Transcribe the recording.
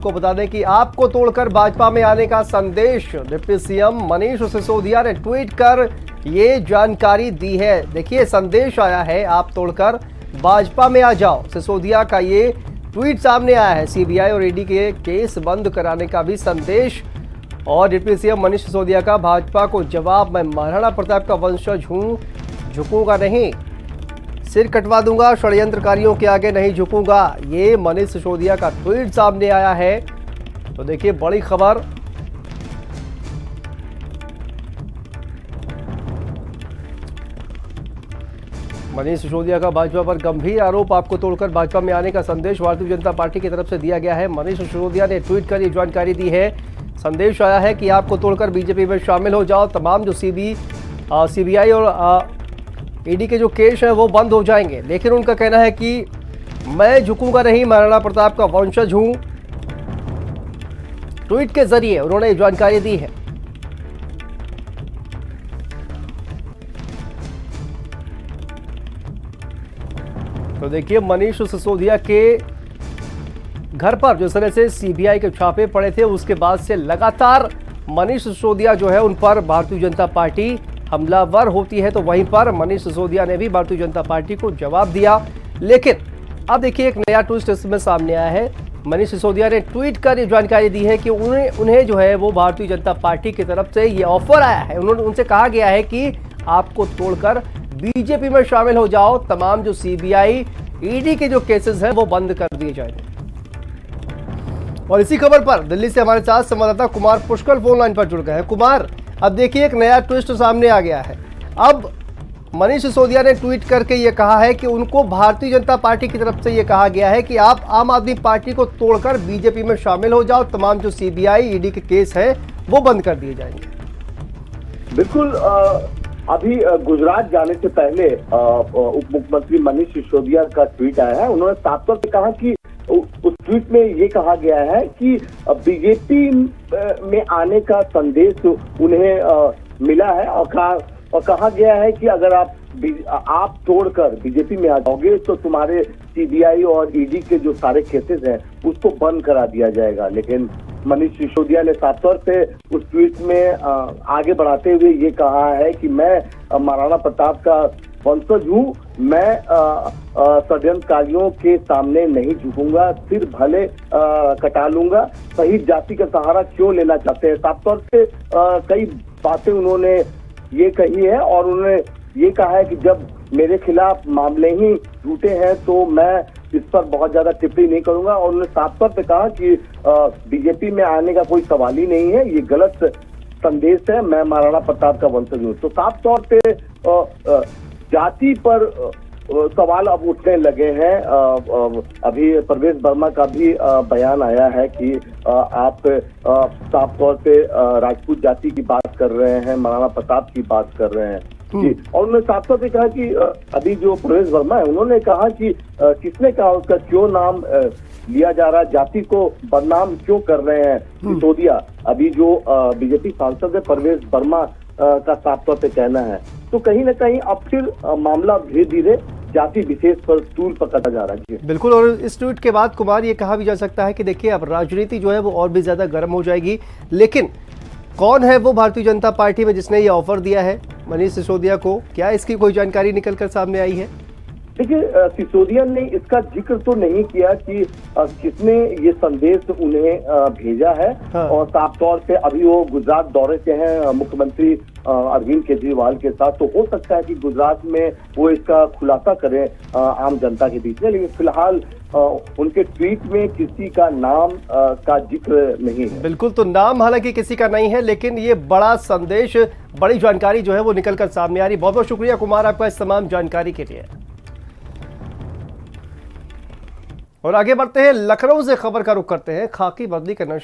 को बता दें कि आपको तोड़कर भाजपा में आने का संदेश डिप्टी सीएम मनीष सिसोदिया ने ट्वीट कर ये जानकारी दी है। देखिए संदेश आया है, आप तोड़कर भाजपा में आ जाओ। सिसोदिया का ये ट्वीट सामने आया है। सीबीआई और ईडी के केस बंद कराने का भी संदेश। और डिप्टी सीएम मनीष सिसोदिया का भाजपा को जवाब, मैं महाराणा प्रताप का वंशज हूं, झुकूंगा नहीं, सिर कटवा दूंगा, षड्यंत्रकारियों के आगे नहीं झुकूंगा। ये मनीष सिसोदिया का ट्वीट सामने आया है। तो देखिए बड़ी खबर। मनीष सिसोदिया का भाजपा पर गंभीर आरोप, आपको तोड़कर भाजपा में आने का संदेश भारतीय जनता पार्टी की तरफ से दिया गया है। मनीष सिसोदिया ने ट्वीट कर ये जानकारी दी है। संदेश आया है कि आपको तोड़कर बीजेपी में शामिल हो जाओ। तमाम जो सीबीआई और ईडी के जो केस हैं वो बंद हो जाएंगे। लेकिन उनका कहना है कि मैं झुकूंगा नहीं, महाराणा प्रताप का वंशज हूं। ट्वीट के जरिए उन्होंने ये जानकारी दी है। तो देखिए मनीष सिसोदिया के घर पर जिस तरह से सीबीआई के छापे पड़े थे, उसके बाद से लगातार मनीष सिसोदिया जो है उन पर भारतीय जनता पार्टी हमलावर होती है। तो वहीं पर मनीष सिसोदिया ने भी भारतीय जनता पार्टी को जवाब दिया। लेकिन अब देखिए एक नया ट्विस्ट इसमें सामने आया है। मनीष सिसोदिया ने ट्वीट कर ये जानकारी दी है कि उन्हें जो है वो भारतीय जनता पार्टी की तरफ से ये ऑफर आया है। उनसे कहा गया है कि आपको तोड़कर बीजेपी में शामिल हो जाओ। तमाम जो सीबीआई ईडी के जो केसेस हैं वो बंद कर दिए जाएंगे। और इसी खबर पर दिल्ली से हमारे साथ संवाददाता कुमार पुष्कर फोन लाइन पर जुड़ गए हैं। कुमार, अब देखिए एक नया ट्विस्ट सामने आ गया है। अब मनीष सिसोदिया ने ट्वीट करके ये कहा है कि उनको भारतीय जनता पार्टी की तरफ से ये कहा गया है कि आप आम आदमी पार्टी को तोड़कर बीजेपी में शामिल हो जाओ। तमाम जो सीबीआई ईडी के केस हैं वो बंद कर दिए जाएंगे। बिल्कुल। अभी गुजरात जाने से पहले उप मुख्यमंत्री मनीष सिसोदिया का ट्वीट आया है। उन्होंने साफ तौर पे कहा कि उस ट्वीट में ये कहा गया है कि बीजेपी में आने का संदेश उन्हें मिला है और कहा गया है कि अगर आप तोड़कर बीजेपी में आ जाओगे तो तुम्हारे सीबीआई और ईडी के जो सारे केसेस हैं उसको बंद करा दिया जाएगा। लेकिन मनीष सिसोदिया ने साफ तौर पे उस ट्वीट में आगे बढ़ाते हुए ये कहा है कि मैं महाराणा प्रताप का वंशज हूँ, मैं षड्यंत्रकारियों के सामने नहीं झुकूंगा, सिर भले कटा लूंगा, शहीद जाति का सहारा क्यों लेना चाहते हैं। साफ तौर से कई बातें उन्होंने ये कही है और उन्होंने ये कहा है कि जब मेरे खिलाफ मामले ही झूठे हैं तो मैं इस पर बहुत ज्यादा टिप्पणी नहीं करूंगा। और उन्होंने साफ तौर पे कहा कि बीजेपी में आने का कोई सवाल ही नहीं है, ये गलत संदेश है, मैं महाराणा प्रताप का वंशज हूँ। तो साफ तौर पे जाति पर सवाल अब उठने लगे हैं। अभी प्रवेश वर्मा का भी बयान आया है कि आप साफ तौर पे राजपूत जाति की बात कर रहे हैं, महाराणा प्रताप की बात कर रहे हैं जी। और उन्होंने साफ तौर पे कहा कि अभी जो प्रवेश वर्मा है उन्होंने कहा कि किसने कहा, उसका क्यों नाम लिया जा रहा है, जाति को बदनाम क्यों कर रहे हैं सिसोदिया। अभी जो बीजेपी सांसद है प्रवेश वर्मा का साफ तौर पे कहना है। तो कहीं ना कहीं अब फिर मामला धीरे धीरे जाति विशेष पर तूल पकड़ा जा रहा है। बिल्कुल। और इस ट्वीट के बाद कुमार ये कहा भी जा सकता है कि देखिए अब राजनीति जो है वो और भी ज्यादा गर्म हो जाएगी। लेकिन कौन है वो भारतीय जनता पार्टी में जिसने ये ऑफर दिया है मनीष सिसोदिया को? क्या इसकी कोई जानकारी निकल कर सामने आई है? देखिए सिसोदिया ने इसका जिक्र तो नहीं किया कि किसने ये संदेश उन्हें भेजा है। हाँ। और साफ तौर पे अभी वो गुजरात दौरे से हैं मुख्यमंत्री अरविंद केजरीवाल के साथ, तो हो सकता है कि गुजरात में वो इसका खुलासा करें आम जनता के बीच में। लेकिन फिलहाल उनके ट्वीट में किसी का नाम का जिक्र नहीं है। बिल्कुल। तो नाम हालांकि किसी का नहीं है, लेकिन ये बड़ा संदेश, बड़ी जानकारी जो है वो निकल कर सामने आ रही। बहुत बहुत शुक्रिया कुमार आपका इस तमाम जानकारी के लिए। और आगे बढ़ते हैं, लखनऊ से खबर का रुख करते हैं। खाकी बदली करना